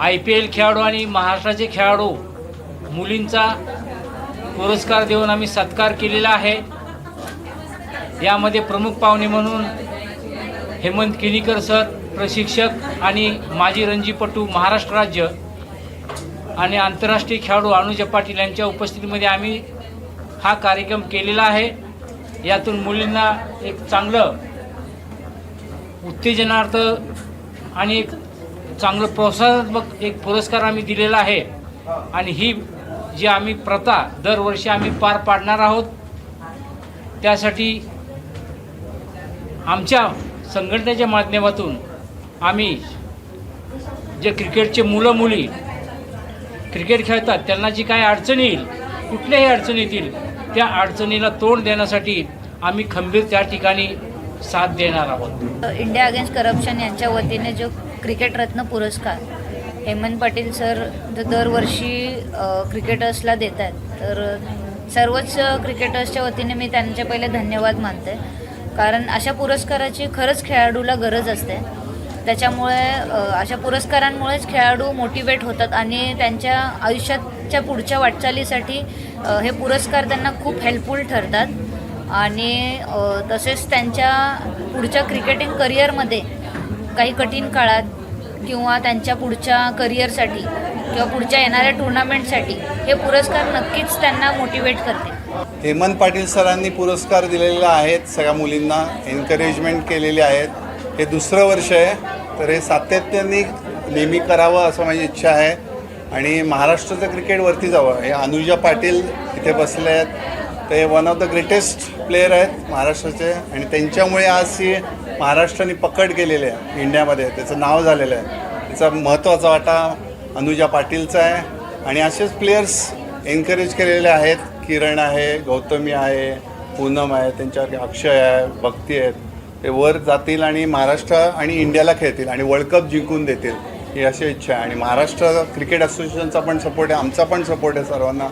IPL खेळाडू आणि महाराष्ट्राचे खेळाडू मुलींचा पुरस्कार देऊन आम्ही सत्कार केलेला आहे। यामध्ये प्रमुख पाहुणे म्हणून हेमंत किनीकर सर, प्रशिक्षक आणि माजी रणजीपटू महाराष्ट्र राज्य आणि आंतरराष्ट्रीय खेळाडू अनुजा पाटील यांच्या उपस्थितीमध्ये आम्ही हा कार्यक्रम केलेला आहे। यातून मुलींना एक चांगलं उत्तेजनार्थ आणि एक चांगलं प्रोत्साहनात्मक एक पुरस्कार आम्ही दिलेला आहे आणि ही जी आम्ही प्रथा दरवर्षी आम्ही पार पाडणार आहोत। त्यासाठी आमच्या संघटनेच्या माध्यमातून आम्ही जे क्रिकेटचे मुलं मुली क्रिकेट खेळतात त्यांना जी काही अडचणी येईल, कुठल्याही अडचणी येतील, त्या अडचणीला तोंड देण्यासाठी आम्ही खंबीर त्या ठिकाणी साथ देणार आहोत। इंडिया अगेन्स्ट करप्शन यांच्या वतीने जो क्रिकेट रत्न पुरस्कार हेमंत पाटील सर दरवर्षी क्रिकेटर्सला देतात, तर सर्वच क्रिकेटर्सच्या वतीने मी त्यांचे पहिले धन्यवाद मानते, कारण अशा पुरस्काराची खरंच खेळाडूला गरज असते। त्याच्यामुळे अशा पुरस्कारांमुळेच खेळाडू मोटिवेट होतात आणि त्यांच्या आयुष्याच्या पुढच्या वाटचालीसाठी हे पुरस्कार त्यांना खूप हेल्पफुल ठरतात आणि तसेच त्यांच्या पुढच्या क्रिकेटिंग करिअरमध्ये काही कठीण काळात किंवा त्यांच्या पुढच्या करिअरसाठी किंवा पुढच्या येणाऱ्या टुर्नामेंटसाठी हे पुरस्कार नक्कीच त्यांना मोटिवेट करते। हेमंत पाटील सरांनी पुरस्कार दिलेले आहेत, सगळ्या मुलींना एनकरेजमेंट केलेली आहेत। हे दुसरं वर्ष आहे, तर हे सातत्याने नेहमी करावं असं माझी इच्छा आहे आणि महाराष्ट्राचं क्रिकेट वरती जावं। हे अनुजा पाटील इथे बसले आहेत, ते one of the greatest player आहेत महाराष्ट्राचे आणि त्यांच्यामुळे आज ही महाराष्ट्राने पकड केलेली आहे इंडियामध्ये, त्याचं नाव झालेलं आहे। त्याचा महत्त्वाचा वाटा अनुजा पाटीलचा आहे आणि असेच प्लेयर्स एनकरेज केलेले आहेत। किरण आहे, गौतमी आहे, पूनम आहे, त्यांच्यावर अक्षय आहे, भक्ती आहेत। ते वर जातील आणि महाराष्ट्र आणि इंडियाला खेळतील आणि वर्ल्ड कप जिंकून देतील, ही अशी इच्छा आहे। आणि महाराष्ट्र क्रिकेट असोसिएशनचा पण सपोर्ट आहे, आमचा पण सपोर्ट आहे सर्वांना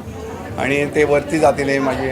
आणि ते वरती जातील, हे माझी